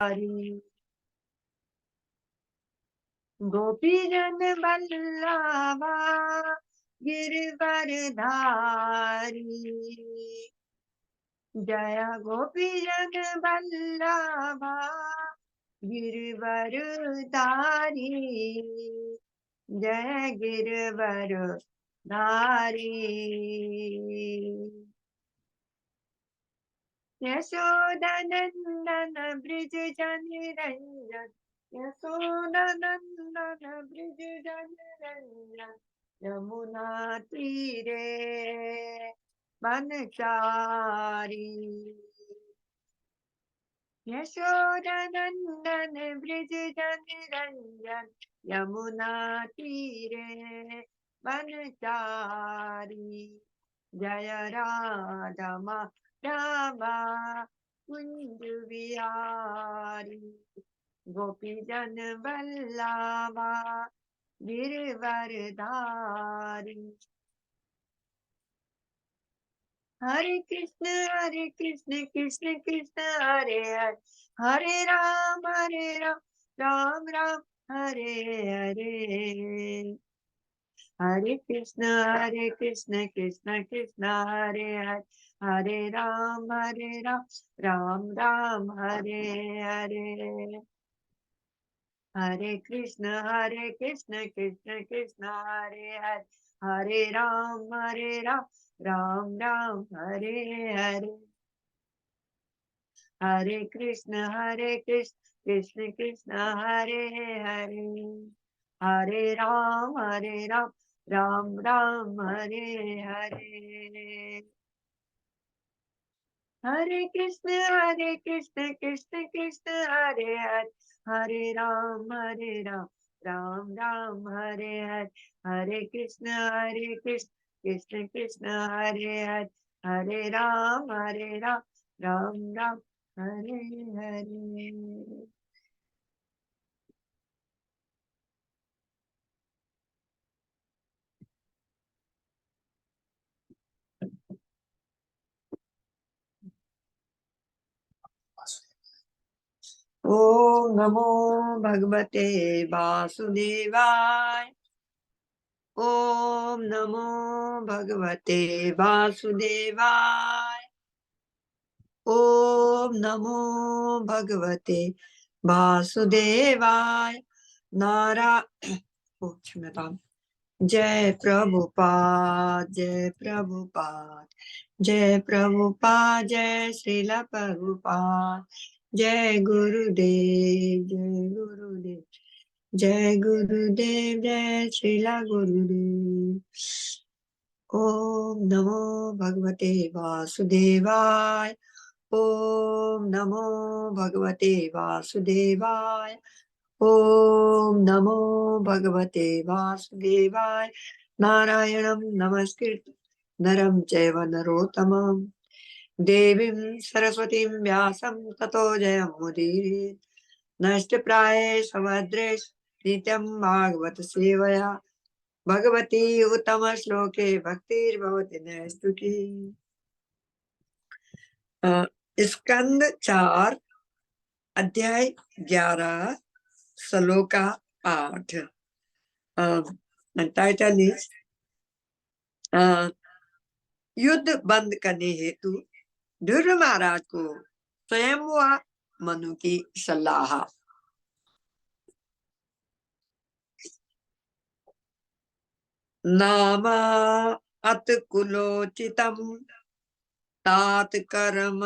हरी गोपी जन बल्लभा गिरवर धारी। जय गोपी जन बल्लभा गिरवर धारी। जय गिरवर धारी। यशोदनंदन ब्रिज जन रंजन। यशोदनंदन ब्रिज जन रंजन। यमुना तीरे बनचारी। यशोदनंदन ब्रिज जन रंजन। यमुना तीरे बनचारी। जय राधा रामा कुंज बिहारी। गोपी जन बल्लभा गिरवर धारी। हरे कृष्ण कृष्ण कृष्ण हरे हरे। हरे राम राम राम हरे हरे। हरे कृष्ण कृष्ण कृष्ण हरे हरे। हरे राम राम राम हरे हरे। हरे कृष्ण कृष्ण कृष्ण हरे हरे। हरे राम राम राम हरे हरे। हरे कृष्ण कृष्ण कृष्ण हरे हरे। हरे राम राम राम हरे हरे। हरे कृष्ण कृष्ण कृष्ण हरे हरे। हरे राम राम राम हरे हरे। हरे कृष्ण कृष्ण कृष्ण हरे हरे। हरे राम राम राम हरे हरे। ओम नमो भगवते वासुदेवाय। ओम नमो भगवते वासुदेवाय। ओम नमो भगवते वासुदेवाय। क्षम्यतां। जय प्रभुपाद जय प्रभुपाद। जय प्रभुपाद जय श्रील प्रभुपाद। जय गुरुदेव जय गुरुदेव। जय गुरुदेव जय श्रीला गुरुदेव। ओम नमो भगवते वासुदेवाय। ओम नमो भगवते वासुदेवाय। ओम नमो भगवते वासुदेवाय। नारायणं नमस्कृत्य नरं चैव नरोत्तमं देवीं सरस्वतीं व्यासं ततो जयमुदीरयेत्। नष्टप्राये समद्रेश नित्यं भागवत सेवया। भगवती उत्तम श्लोके भक्तिर्भवति नैष्ठुकी। स्कंद 4 अध्याय 11 श्लोका 8। टाइटल इज युद्ध बंद करने हेतु ध्रुव महाराज को स्वयं हुआ मनु की सलाह। नामा अत कुलोचितम तात कर्म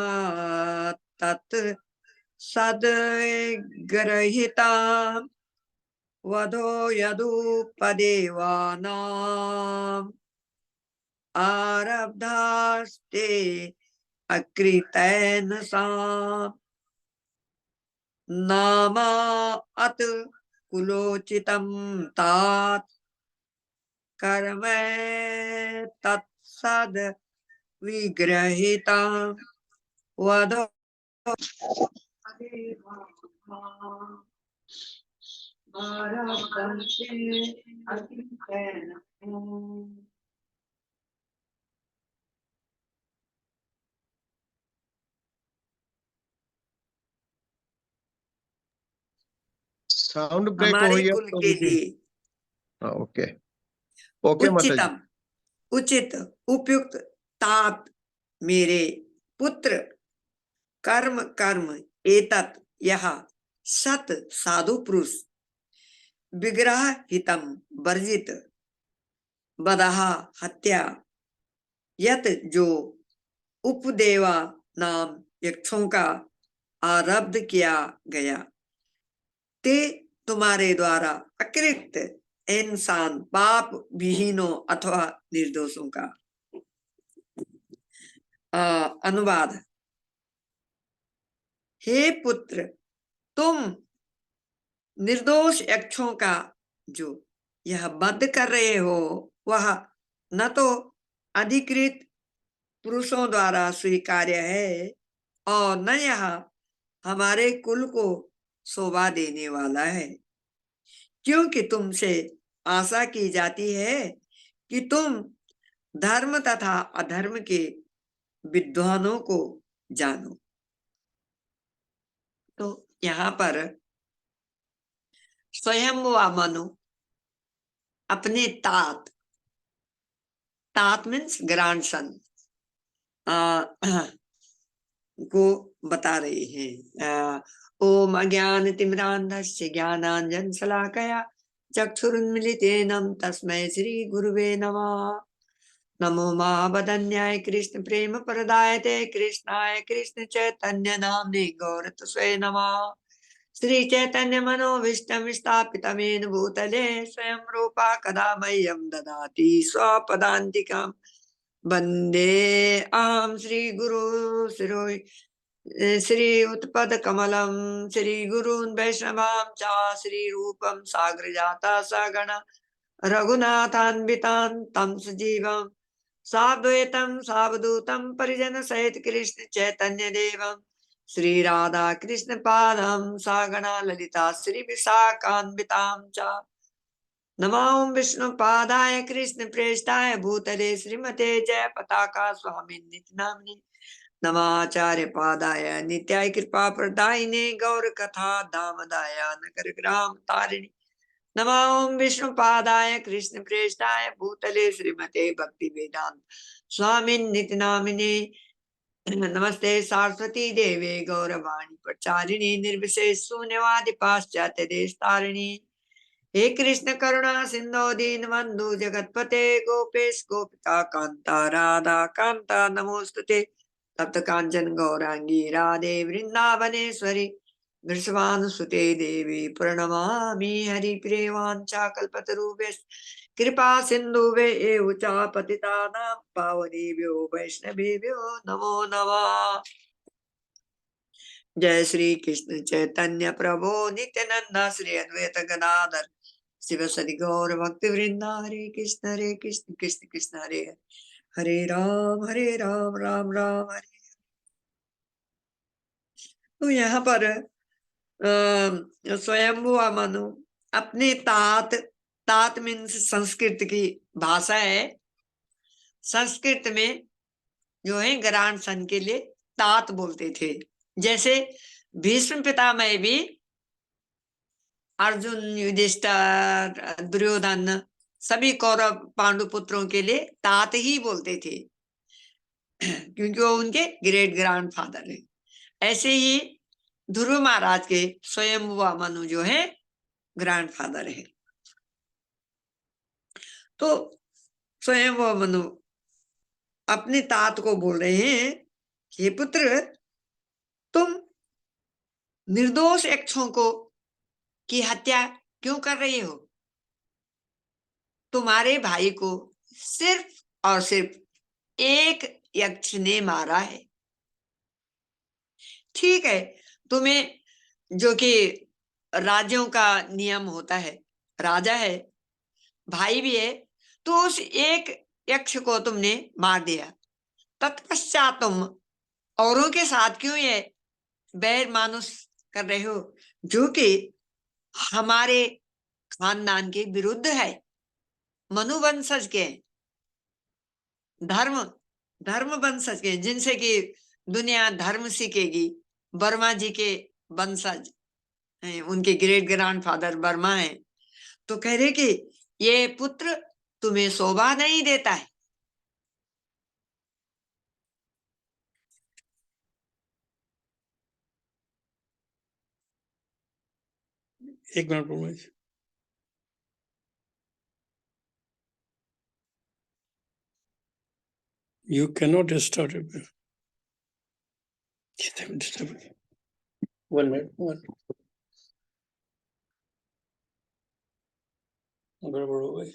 तत् सद्ग्रहिता वधो यदुपदेवानाम् आरब्धास्ते अकृतेन साम्। नामा अत कुलोचितम तात कर्म तत्सद विग्रहिता वधो साउंड ब्रेक हो हमारे गया कुल तो के मुझे। लिए हाँ, ओके ओके माता जी। उच्चतम, उचित, उपयुक्त, तात, मेरे पुत्र, कर्म कर्म, एतत् यह, सत साधु पुरुष, विग्रह हितम वर्जित, बदह हत्या, यत जो उपदेवा नाम यक्षों का आरब्ध किया गया, ते तुम्हारे द्वारा अकृत इंसान पाप विहीनों अथवा निर्दोषों का। अनुवाद। हे पुत्र, तुम निर्दोष यक्षों का जो यह वध कर रहे हो, वह न तो अधिकृत पुरुषों द्वारा स्वीकार्य है और न यह हमारे कुल को शोभा देने वाला है, क्योंकि तुमसे आशा की जाती है कि तुम धर्म तथा अधर्म के विद्वानों को जानो। तो यहाँ पर स्वयं व मनु अपने तात, तात मीन्स ग्रैंडसन, को बता रहे हैं। ओम अज्ञान तिमिरान्धस्य ज्ञानांजन शलाकया चक्षुरुन्मीलितेन तस्मै श्री गुरुवे नमः। नमो महावदन्याय कृष्ण प्रेम प्रदायते कृष्णाय कृष्ण चैतन्य नाम्ने गौरतस्वे नमः। श्री चैतन्य मनोभीष्टं स्थापितमेन भूतले स्वयं रूपा कदा मह्यं ददाति स्वपदान्तिकं। वन्दे अहं श्री गुरु शिरोय श्री उत्पद कमलम श्री गुरून् वैष्णवां च श्री रूपं साग्र जाता सगण रघुनाथान्वितान् तं सजीवं साद्वैतं सावधूतं परिजन सहित कृष्ण चैतन्य देवं श्री राधा कृष्ण पादं सगणा ललिता श्री विशाखान्वितां च। नमो विष्णु पादाय कृष्ण प्रेष्ठाय भूतले श्रीमते जय पताका स्वामी नित्य नामिने नमाचार्य पादाय नित्याय कृपा प्रदायिने गौर कथा दामदाय नगर ग्राम तारिणी। नमो विष्णु पादाय कृष्ण प्रेष्ठाय भूतले श्रीमते भक्ति वेदांत स्वामी नित्य नामिने नमस्ते सरस्वती देवे गौरवाणी प्रचारिणी निर्विशेष शून्यवादि पाश्चात्य देश तारिणी। हे कृष्ण करुणा सिंधु दीन बंधु जगतपते गोपेश गोपिका कांता राधा कांता नमोस्तुते तप्त कांचन गौरांगी राधे वृंदावनेश्वरी वृषभानुसुते देवी प्रणमामि हरिप्रेमांचा कल्पतरुभ्यश्च कृपा सिन्धुभ्य एव च पतितानां पावनेभ्यो वैष्णवेभ्यो नमो नमः। जय श्री कृष्ण चैतन्य प्रभु नित्यानंद श्री अद्वैत गदाधर शिव सदि गौर भक्ति वृंदा हरे कृष्ण कृष्ण कृष्ण हरे हरे राम राम राम हरे। तो यहाँ पर स्वयंभू मनु अपने तात, तात मीन्स संस्कृत की भाषा है। संस्कृत में जो है ग्रांड सन के लिए तात बोलते थे। जैसे भीष्म पितामह भी अर्जुन युधिष्ठिर दुर्योधन सभी कौरव पांडु पुत्रों के लिए तात ही बोलते थे क्योंकि वो उनके ग्रेट ग्रैंड फादर है। ऐसे ही ध्रुव महाराज के स्वयं मनु जो है ग्रैंड फादर है। तो स्वयं मनु अपने तात को बोल रहे हैं, हे पुत्र, तुम निर्दोष यक्षों को की हत्या क्यों कर रही हो? तुम्हारे भाई को सिर्फ और सिर्फ एक यक्ष ने मारा है। ठीक है, तुम्हें जो कि राज्यों का नियम होता है, राजा है, भाई भी है, तो उस एक यक्ष को तुमने मार दिया। तत्पश्चात तुम औरों के साथ क्यों ये बैर मानुस कर रहे हो, जो कि हमारे खानदान के विरुद्ध है, मनुवंशज के धर्म धर्म वंशज के, जिनसे कि दुनिया धर्म सीखेगी। वर्मा जी के वंशज उनके ग्रेट ग्रैंडफादर वर्मा है, तो कह रहे कि ये पुत्र तुम्हें शोभा नहीं देता है। एक minute प्रोमेश, you cannot start it. Disturb it. 1 minute, one. गड़बड़ हो गई।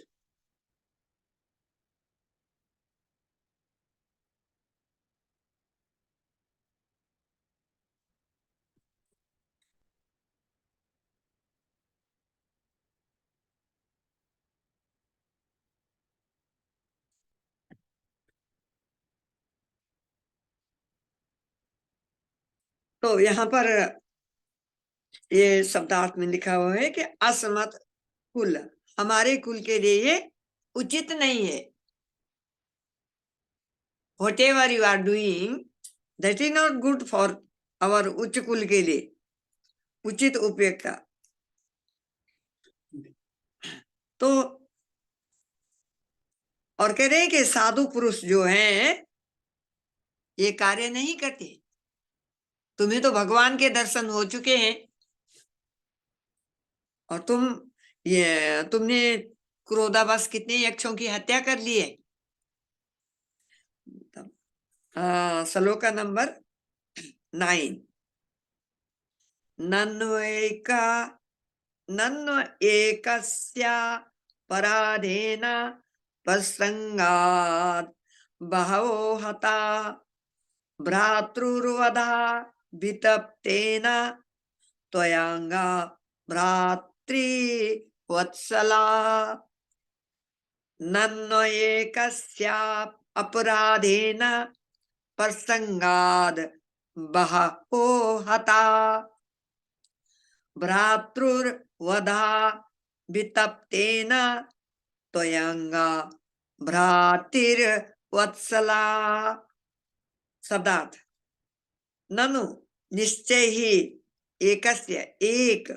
तो यहाँ पर ये शब्दार्थ में लिखा हुआ है कि असमत कुल, हमारे कुल के लिए ये उचित नहीं है। Whatever you are doing, that is not good for our उच्च कुल के लिए, उचित उपयोगिता। तो और कह रहे हैं कि साधु पुरुष जो हैं ये कार्य नहीं करते। तुम्हें तो भगवान के दर्शन हो चुके हैं और तुमने क्रोधावश कितने यक्षों की हत्या कर ली है। श्लोक नंबर 9। नन्व एकस्या पराधेन प्रसंगात् बहवो हता भ्रातृर्वधा वितप्तेन त्वयांगा भ्रातृवत्सला। नन्व एकस्या अपराधेन प्रसंगाद् बहवो हता भ्रातृर्वधा वितप्तेन त्वयांगा भ्रातृवत्सला। शब्दार्थ, ननु निश्चय ही एकस्य एक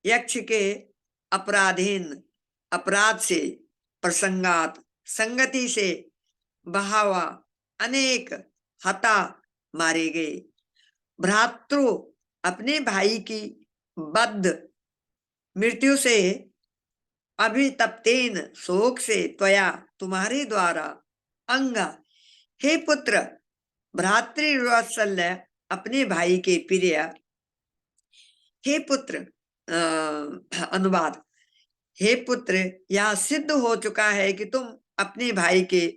यक्ष के अपराधीन अपराध से प्रसंगात संगति से बहावा अनेक हता मारे गए। भ्रातृ अपने भाई की बद्ध मृत्यु से अभितप्तेन शोक से त्वया तुम्हारे द्वारा अंगा हे पुत्र भ्रातृवात्सल्य अपने भाई के प्रिय हे पुत्र। अनुवाद, हे पुत्र यह सिद्ध हो चुका है कि तुम अपने भाई के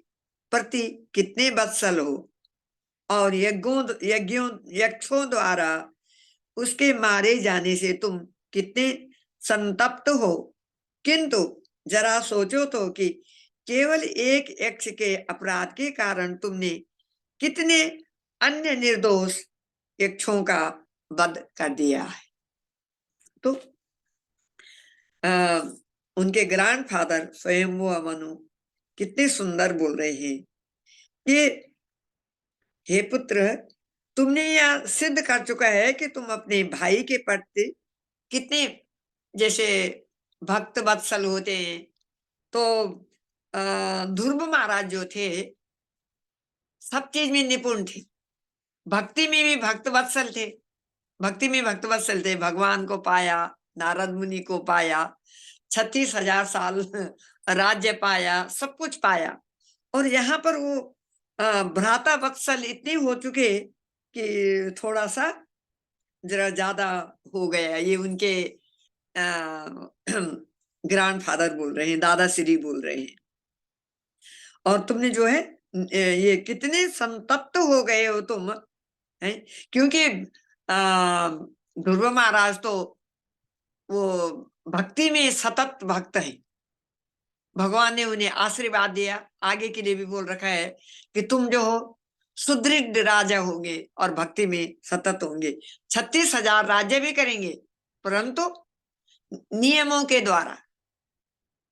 प्रति कितने वत्सल हो और यक्षों द्वारा उसके मारे जाने से तुम कितने संतप्त हो। किंतु जरा सोचो तो कि केवल एक यक्ष के अपराध के कारण तुमने कितने अन्य निर्दोष यक्षों का वध कर दिया है। तो उनके ग्रैंडफादर स्वयंभुव मनु कितने सुंदर बोल रहे हैं कि हे पुत्र तुमने यह सिद्ध कर चुका है कि तुम अपने भाई के प्रति कितने जैसे भक्त वत्सल होते हैं। तो ध्रुव महाराज जो थे सब चीज में निपुण थे, भक्ति में भी भक्त वत्सल थे, भक्ति में भक्त वत्सल थे। भगवान को पाया, नारद मुनि को पाया, 36,000 साल राज्य पाया, सब कुछ पाया। और यहाँ पर वो भ्राता वत्सल इतने हो चुके कि थोड़ा सा जरा ज्यादा हो गया। ये उनके ग्रैंडफादर बोल रहे हैं, दादाश्री बोल रहे हैं। और तुमने जो है ये कितने संतप्त हो गए हो तुम, है? क्योंकि ध्रुव महाराज तो वो भक्ति में सतत भक्त है। भगवान ने उन्हें आशीर्वाद दिया, आगे के लिए भी बोल रखा है कि तुम जो हो सुदृढ़ राजा होंगे और भक्ति में सतत होंगे। 36,000 राज्य भी करेंगे परंतु नियमों के द्वारा,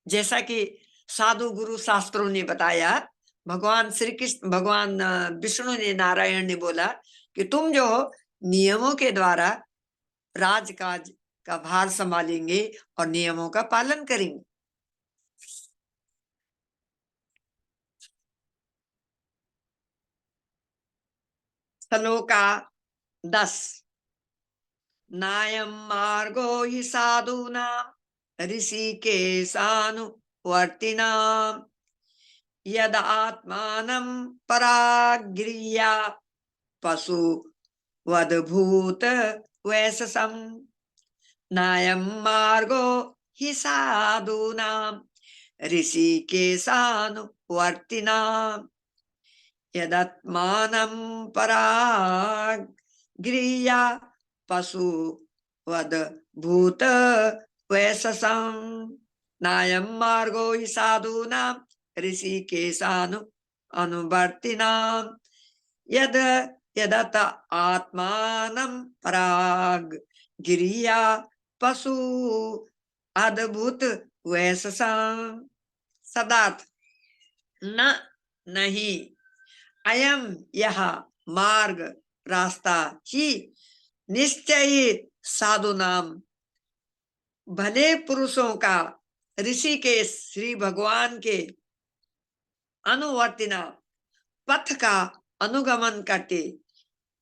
जैसा कि साधु गुरु शास्त्रों ने बताया। भगवान श्री कृष्ण, भगवान विष्णु ने, नारायण ने बोला कि तुम जो हो नियमों के द्वारा राजकाज का भार संभालेंगे और नियमों का पालन करेंगे। श्लोका 10 नायं मार्गो हि साधूनां ऋषिकेशानुवर्तिनां यद आत्मानं परागृह्य पशु वदभूत वैससं नायं मार्गो हि साधूनां ऋषिकेशानुवर्तिनां यदात्मानं परागृह्य पशु वद भूत वैससं नायं मार्गो हि साधूनां ऋषिकेशानु अनुवर्तिनां यद यदत आत्मानं परागृह्य पशु अद्भुत वैससं। सदार्थ न नहीं अयम यह मार्ग रास्ता ही निश्चय साधु नाम भले पुरुषों का ऋषि के श्री भगवान के अनुवर्तिना पथ का अनुगमन करते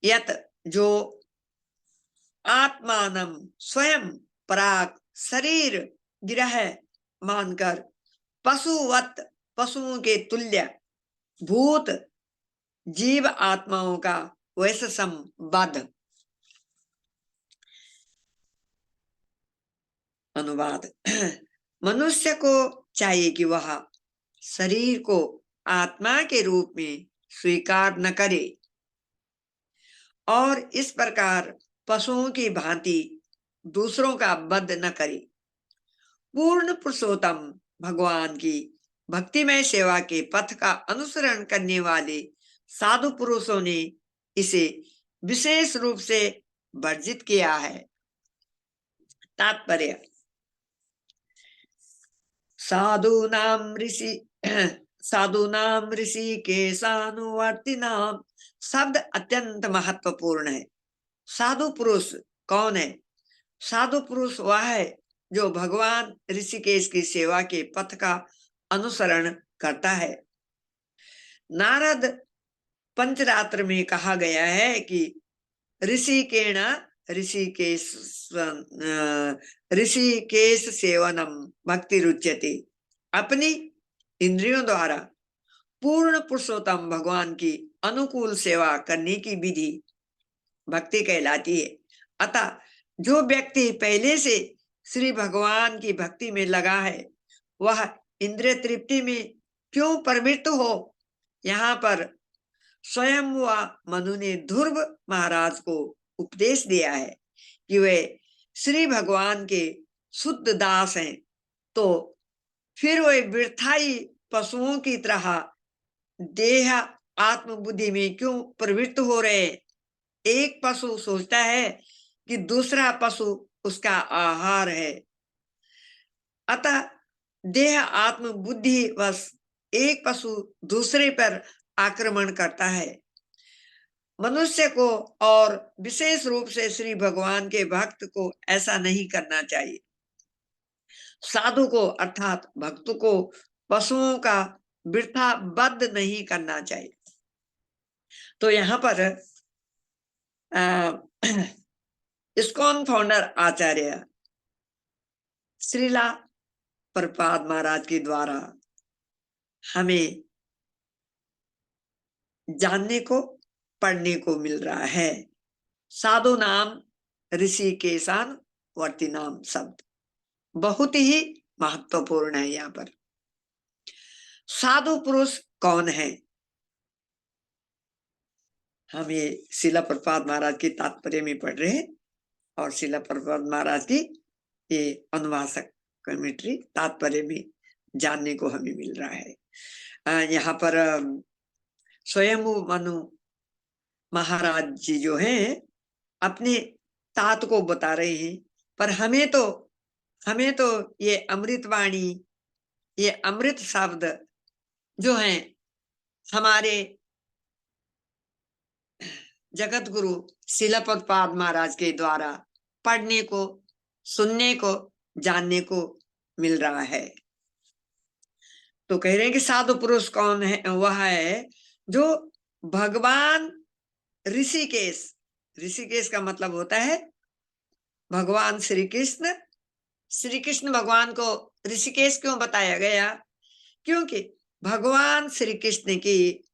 यत जो आत्मानम स्वयं पराग शरीर गिरह मानकर पशुवत पशुओं के तुल्य भूत जीव आत्माओं का वैसे संबद्ध। अनुवाद मनुष्य को चाहिए कि वह शरीर को आत्मा के रूप में स्वीकार न करे और इस प्रकार पशुओं की भांति दूसरों का वध न करे। पूर्ण पुरुषोत्तम भगवान की भक्तिमय सेवा के पथ का अनुसरण करने वाले साधु पुरुषों ने इसे विशेष रूप से वर्जित किया है। तात्पर्य साधूनाम ऋषि केशानुवर्तिनाम शब्द अत्यंत महत्वपूर्ण है। साधु पुरुष कौन है? साधु पुरुष वह है जो भगवान ऋषिकेश की सेवा के पथ का अनुसरण करता है। नारद पंचरात्र में कहा गया है कि ऋषिकेश सेवनम भक्ति रुच्यते। अपनी इंद्रियों द्वारा पूर्ण पुरुषोत्तम भगवान की अनुकूल सेवा करने की विधि भक्ति कहलाती है। अतः जो व्यक्ति पहले से श्री भगवान की भक्ति में लगा है वह इंद्रिय तृप्ति में क्यों प्रवृत्त हो? यहाँ पर स्वयं व मनु ने ध्रुव महाराज को उपदेश दिया है कि वे श्री भगवान के शुद्ध दास हैं, तो फिर वे वृथाई पशुओं की तरह देह आत्मबुद्धि में क्यों प्रवृत्त हो रहे? एक पशु सोचता है कि दूसरा पशु उसका आहार है। अतः देह आत्म बुद्धि वश एक पशु दूसरे पर आक्रमण करता है। मनुष्य को और विशेष रूप से श्री भगवान के भक्त को ऐसा नहीं करना चाहिए। साधु को अर्थात भक्त को पशुओं का वृथा वध नहीं करना चाहिए। तो यहाँ पर इस्कॉन फाउंडर आचार्य श्रीला प्रभुपाद महाराज के द्वारा हमें जानने को पढ़ने को मिल रहा है। साधु नाम ऋषि केशान वर्ती नाम शब्द बहुत ही महत्वपूर्ण है। यहाँ पर साधु पुरुष कौन है? हम ये शिला प्रभुपाद महाराज के तात्पर्य में पढ़ रहे हैं और शिला प्रभुपाद महाराज की ये अनुवासक कमेंट्री तात्पर्य में जानने को हमें मिल रहा है। यहाँ पर स्वयं मनु महाराज जी जो हैं अपने तात को बता रहे हैं, पर हमें तो ये अमृतवाणी, ये अमृत शब्द जो हैं हमारे जगत गुरु शिला प्रभुपाद महाराज के द्वारा पढ़ने को, सुनने को, जानने को मिल रहा है। तो कह रहे हैं कि साधु पुरुष कौन है? वह है जो भगवान ऋषिकेश, ऋषिकेश का मतलब होता है भगवान श्री कृष्ण। श्री कृष्ण भगवान को ऋषिकेश क्यों बताया गया? क्योंकि भगवान श्री कृष्ण की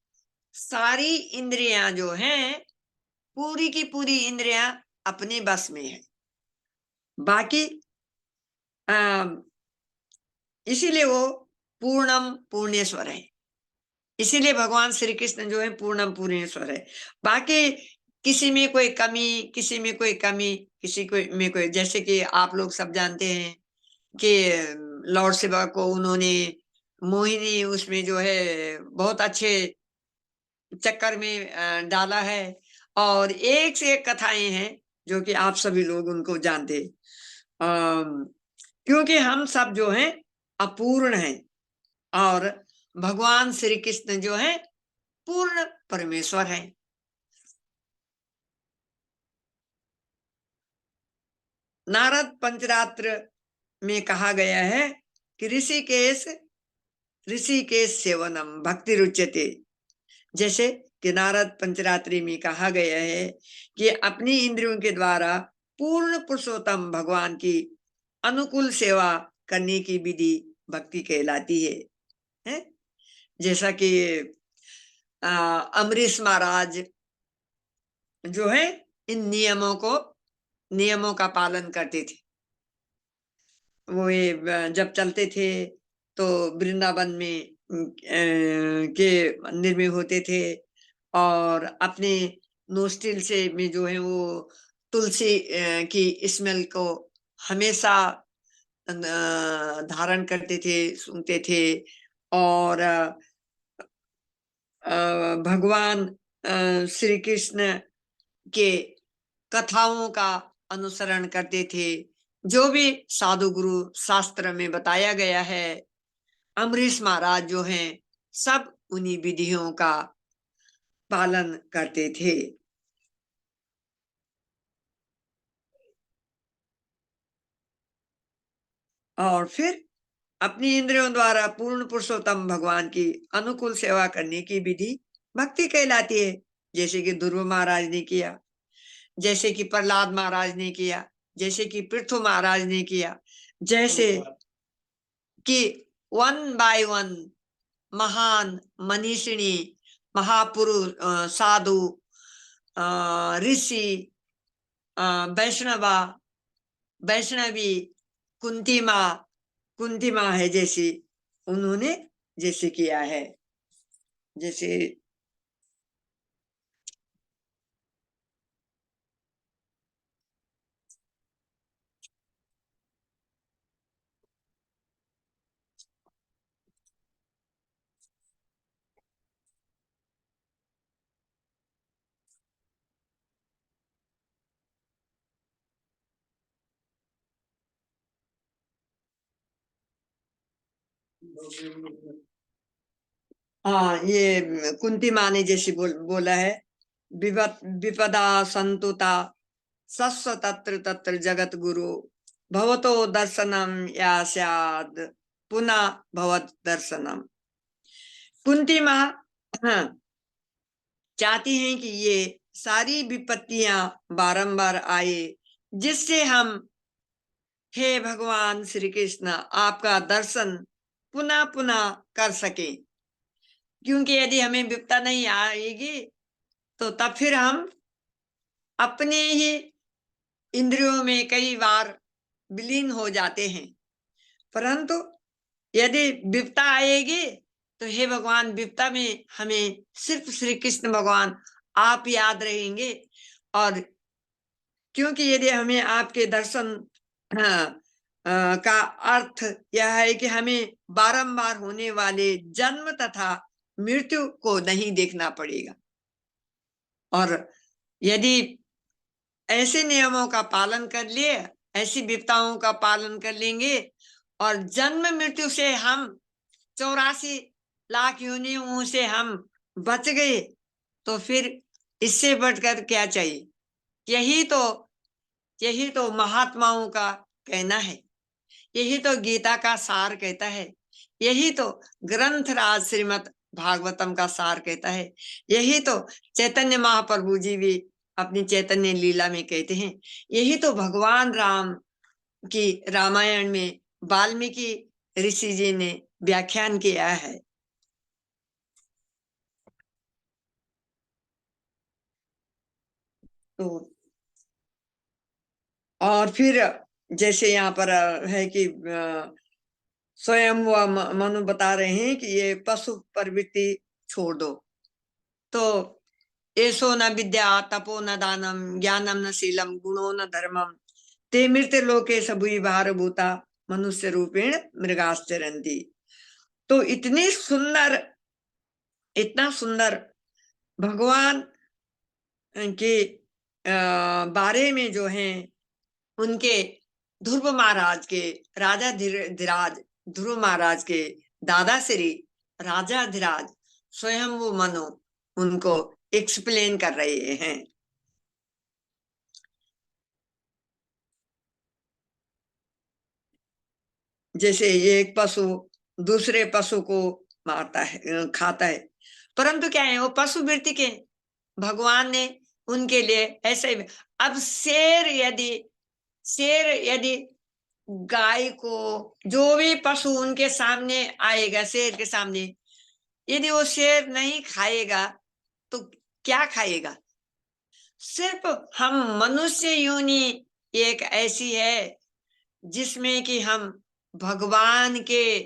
सारी इंद्रियां जो हैं, पूरी की पूरी इंद्रियां अपने बस में है। बाकी इसीलिए वो पूर्णम पूर्णेश्वर है। इसीलिए भगवान श्री कृष्ण जो है पूर्णम पूर्णेश्वर है। बाकी किसी में कोई कमी, किसी में कोई कमी, किसी को में कोई, जैसे कि आप लोग सब जानते हैं कि लॉर्ड शिवा को उन्होंने मोहिनी उसमें जो है बहुत अच्छे चक्कर में डाला है, और एक से एक कथाएं हैं जो कि आप सभी लोग उनको जानते हैं। क्योंकि हम सब जो हैं अपूर्ण हैं और भगवान श्री कृष्ण जो है पूर्ण परमेश्वर है। नारद पंचरात्र में कहा गया है कि ऋषिकेश सेवनम भक्ति रुच्यते। जैसे कि नारद पंचरात्रि में कहा गया है कि अपनी इंद्रियों के द्वारा पूर्ण पुरुषोत्तम भगवान की अनुकूल सेवा करने की विधि भक्ति कहलाती है? जैसा कि अमरीश महाराज जो है इन नियमों का पालन करते थे। वो जब चलते थे तो वृंदावन में के मंदिर में होते थे, और अपने नोस्ट्रिल से में जो है वो तुलसी की स्मेल को हमेशा धारण करते थे, सुनते थे। और भगवान श्री कृष्ण के कथाओं का अनुसरण करते थे। जो भी साधु गुरु शास्त्र में बताया गया है, अमरीश महाराज जो हैं सब उन्हीं विधियों का पालन करते थे। और फिर अपनी इंद्रियों द्वारा पूर्ण पुरुषोत्तम भगवान की अनुकूल सेवा करने की विधि भक्ति कहलाती है। जैसे कि ध्रुव महाराज ने किया, जैसे कि प्रहलाद महाराज ने किया, जैसे कि पृथु महाराज ने किया, जैसे कि वन बाय वन महान मनीषिणी, महापुरुष, साधु, ऋषि, वैष्णवी, कुंती माँ है जैसी, उन्होंने जैसे किया है। जैसे हाँ, ये कुंती माँ ने जैसे बोला है, विपदा संतुता सस्व तत्र तत्र जगत गुरु भवतो दर्शनम या स्याद पुनः भवत दर्शनम। कुंती माँ हाँ चाहती हैं कि ये सारी विपत्तियां बारंबार आए, जिससे हम हे भगवान श्री कृष्ण आपका दर्शन पुनः पुनः कर सके। क्योंकि यदि हमें विपत्ता नहीं आएगी तो तब फिर हम अपने ही इंद्रियों में कई बार विलीन हो जाते हैं। परंतु यदि विपत्ता आएगी तो हे भगवान, विपत्ता में हमें सिर्फ श्री कृष्ण भगवान आप याद रहेंगे। और क्योंकि यदि हमें आपके दर्शन का अर्थ यह है कि हमें बारंबार होने वाले जन्म तथा मृत्यु को नहीं देखना पड़ेगा। और यदि ऐसे नियमों का पालन कर लिए, ऐसी विपत्ताओं का पालन कर लेंगे और जन्म मृत्यु से हम 84 लाख योनियों से हम बच गए, तो फिर इससे बढ़कर क्या चाहिए? यही तो यही तो महात्माओं का कहना है, यही तो गीता का सार कहता है, यही तो ग्रंथ राज श्रीमद् भागवतम का सार कहता है, यही तो चैतन्य महाप्रभु जी भी अपनी चैतन्य लीला में कहते हैं, यही तो भगवान राम की रामायण में वाल्मीकि ऋषि जी ने व्याख्यान किया है। तो और फिर जैसे यहाँ पर है कि स्वयं वह मनु बता रहे हैं कि ये पशु प्रवृत्ति छोड़ दो। तो एसो न विद्या तपो न दानम ज्ञानम न शीलम गुणो न धर्मम ते मृत लोके सबुई भार भूता मनुष्य रूपेण मृगाश्चरंती। तो इतनी सुंदर, इतना सुंदर भगवान के बारे में जो है उनके ध्रुव महाराज के, राजा धीराज ध्रुव महाराज के दादा श्री राजा धीराज स्वयं वो मनु उनको एक्सप्लेन कर रहे हैं। जैसे एक पशु दूसरे पशु को मारता है, खाता है, परंतु क्या है वो पशु वृत्ति के भगवान ने उनके लिए ऐसे। अब शेर यदि गाय को, जो भी पशु उनके सामने आएगा, शेर के सामने यदि वो शेर नहीं खाएगा तो क्या खाएगा? सिर्फ हम मनुष्य योनि एक ऐसी है जिसमें कि हम भगवान के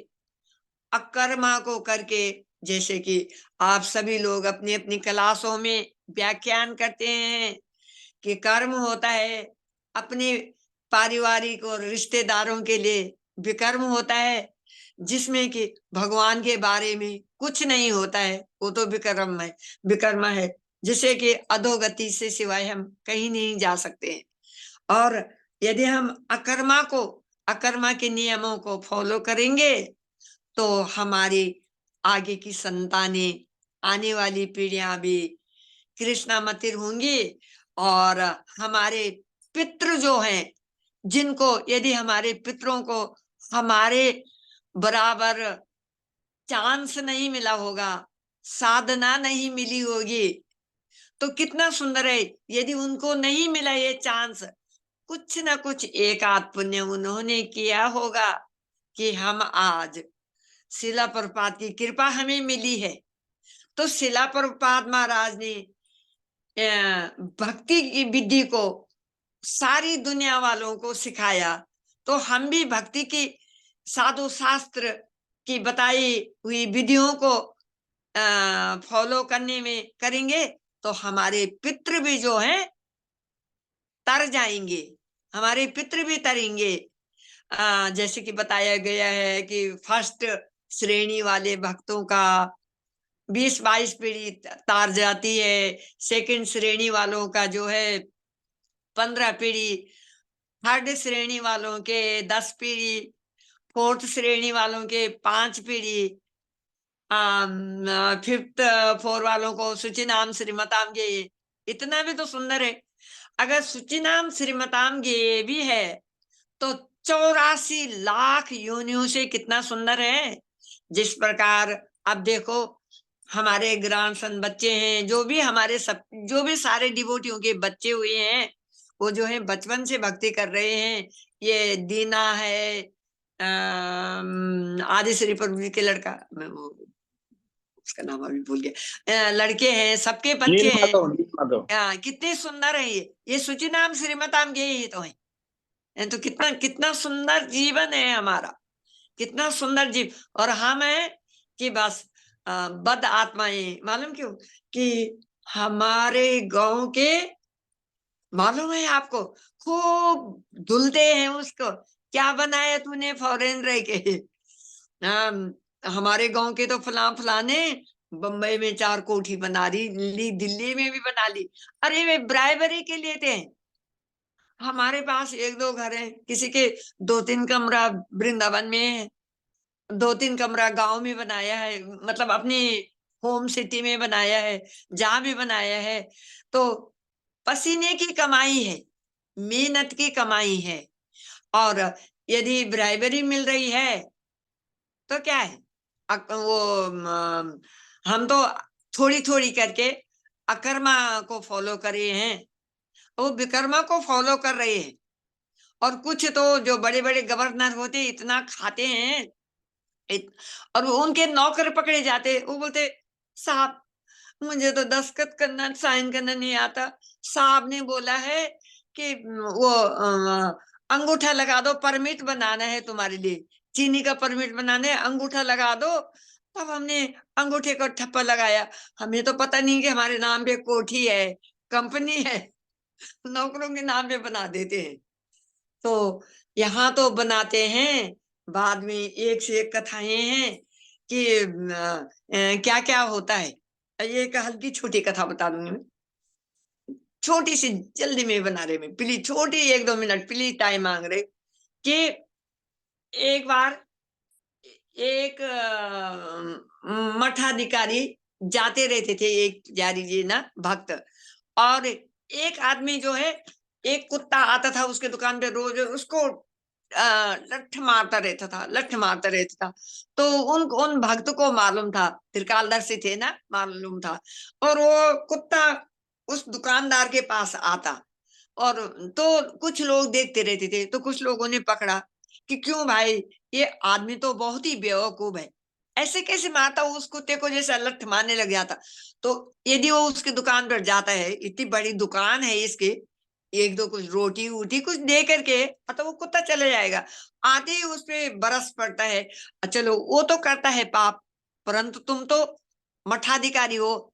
अकर्मा को करके, जैसे कि आप सभी लोग अपनी अपनी क्लासों में व्याख्यान करते हैं कि कर्म होता है अपने पारिवारिक और रिश्तेदारों के लिए, विकर्म होता है जिसमें कि भगवान के बारे में कुछ नहीं होता है, वो तो विकर्म है, विकर्म है, जिसे कि अधोगति से सिवाय हम कहीं नहीं जा सकते हैं। और यदि हम अकर्मा के नियमों को फॉलो करेंगे तो हमारी आगे की संतानें, आने वाली पीढ़ियां भी कृष्णामतिर होंगी। और हमारे पितृ जो हैं, जिनको यदि हमारे पितरों को हमारे बराबर चांस नहीं मिला होगा, साधना नहीं मिली होगी, तो कितना सुंदर है यदि उनको नहीं मिला ये चांस, कुछ ना कुछ एक आध पुण्य उन्होंने किया होगा कि हम आज शिला प्रभुपाद की कृपा हमें मिली है। तो शिला प्रभुपाद महाराज ने भक्ति की विधि को सारी दुनिया वालों को सिखाया, तो हम भी भक्ति की साधु शास्त्र की बताई हुई विधियों को फॉलो करने में करेंगे तो हमारे पितृ भी जो हैं तर जाएंगे, हमारे पितृ भी तरेंगे। जैसे कि बताया गया है कि फर्स्ट श्रेणी वाले भक्तों का 20-22 पीढ़ी तार जाती है, सेकंड श्रेणी वालों का जो है 15 पीढ़ी, थर्ड श्रेणी वालों के 10 पीढ़ी, फोर्थ श्रेणी वालों के 5 पीढ़ी, फिफ्थ फोर वालों को सुचिनाम श्रीमताम गे। इतना भी तो सुंदर है। अगर सुचिनाम श्रीमताम गे भी है तो 84 लाख योनियों से कितना सुंदर है। जिस प्रकार अब देखो हमारे ग्रैंडसन बच्चे हैं, जो भी सारे डिवोटियों के बच्चे हुए हैं, वो जो है बचपन से भक्ति कर रहे हैं। ये दीना है, आदि श्री प्रभु जी के लड़का, मैं वो उसका नाम अभी भूल गया, लड़के हैं, सबके बच्चे हैं, कितने सुंदर है ये सुचिनाम श्रीमताम गे ही तो है। तो कितना सुंदर जीवन है हमारा, कितना सुंदर जीव। और हम है कि बस बद आत्माएं, मालूम क्यों कि हमारे गांव के, मालूम है आपको, खूब धुलते हैं उसको, क्या बनाया तूने फॉरेन रह के, हमारे गांव के तो फलाने बम्बई में 4 कोठी बना ली, दिल्ली में भी बना ली। अरे वे ब्राइबरी के लिए थे। हमारे पास 1-2 घर हैं, किसी के 2-3 कमरा वृंदावन में है, 2-3 कमरा गांव में बनाया है, मतलब अपनी होम सिटी में बनाया है, जहां भी बनाया है तो पसीने की कमाई है। मेहनत की कमाई है। और यदि ब्राइबरी मिल रही है तो क्या है, हम तो थोड़ी थोड़ी करके अकर्मा को फॉलो कर रहे हैं, वो विकर्मा को फॉलो कर रहे हैं। और कुछ तो जो बड़े बड़े गवर्नर होते इतना खाते हैं, और वो उनके नौकर पकड़े जाते, वो बोलते साहब मुझे तो दस्तखत करना साइन करना नहीं आता, साहब ने बोला है कि वो अंगूठा लगा दो, परमिट बनाना है तुम्हारे लिए, चीनी का परमिट बनाना है, अंगूठा लगा दो। तब हमने अंगूठे को ठप्पा लगाया, हमें तो पता नहीं कि हमारे नाम पे कोठी है, कंपनी है, नौकरों के नाम पे बना देते हैं। तो यहाँ तो बनाते हैं, बाद में एक से एक कथाएं हैं कि क्या क्या होता है। एक हल्की छोटी कथा बता दूंगी मैं, छोटी सी, जल्दी में बना रहे मैं, प्लीज छोटी 1-2 मिनट प्लीज टाइम मांग रहे। कि एक बार एक मठाधिकारी जाते रहते थे, एक जारी जी ना भक्त, और एक आदमी जो है, एक कुत्ता आता था उसके दुकान पे रोज, उसको लठ मारता रहता था, लठ मारता रहता था। तो उन भक्त को मालूम था, त्रिकालदर्शी थे ना, मालूम था। और वो कुत्ता उस दुकानदार के पास आता, और तो कुछ लोग देखते रहते थे, तो कुछ लोगों ने पकड़ा कि क्यों भाई, ये आदमी तो बहुत ही बेवकूफ है, ऐसे कैसे मारता, उस कुत्ते को जैसा लठ मारने लग जाता। तो यदि वो उसकी दुकान पर जाता है, इतनी बड़ी दुकान है इसकी, एक दो कुछ रोटी वोटी कुछ दे करके, तो वो कुत्ता चले जाएगा, आते ही उस पे बरस पड़ता है। चलो वो तो करता है पाप, परंतु तुम तो मठाधिकारी हो,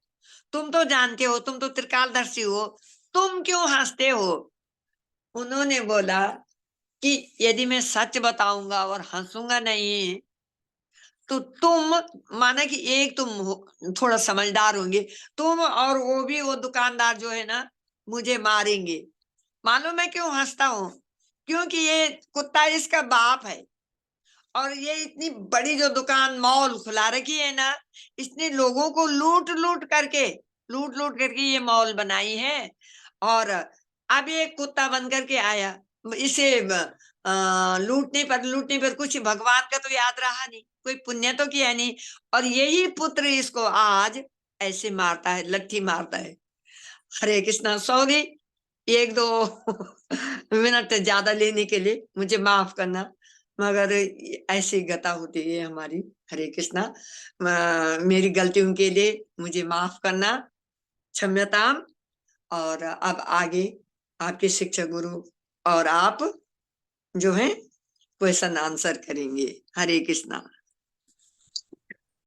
तुम तो जानते हो, तुम तो त्रिकालदर्शी हो, तुम क्यों हंसते हो। उन्होंने बोला कि यदि मैं सच बताऊंगा और हंसूंगा नहीं, तो तुम, माना कि एक तुम थोड़ा समझदार होंगे, तुम और वो भी, वो दुकानदार जो है ना, मुझे मारेंगे। मालूम है क्यों हंसता हूं? क्योंकि ये कुत्ता इसका बाप है, और ये इतनी बड़ी जो दुकान मॉल खुला रखी है ना, इसने लोगों को लूट लूट करके ये मॉल बनाई है। और अब ये कुत्ता बन करके आया, इसे लूटने पर कुछ भगवान का तो याद रहा नहीं, कोई पुण्य तो किया नहीं, और यही पुत्र इसको आज ऐसे मारता है, लट्ठी मारता है। हरे कृष्णा, सॉरी 1-2 मिनट ज्यादा लेने के लिए मुझे माफ करना, मगर ऐसी गता होती है हमारी। हरे कृष्णा, मेरी गलतियों के लिए मुझे माफ करना, क्षम्यताम। और अब आगे आपके शिक्षक गुरु और आप जो है क्वेश्चन आंसर करेंगे। हरे कृष्णा।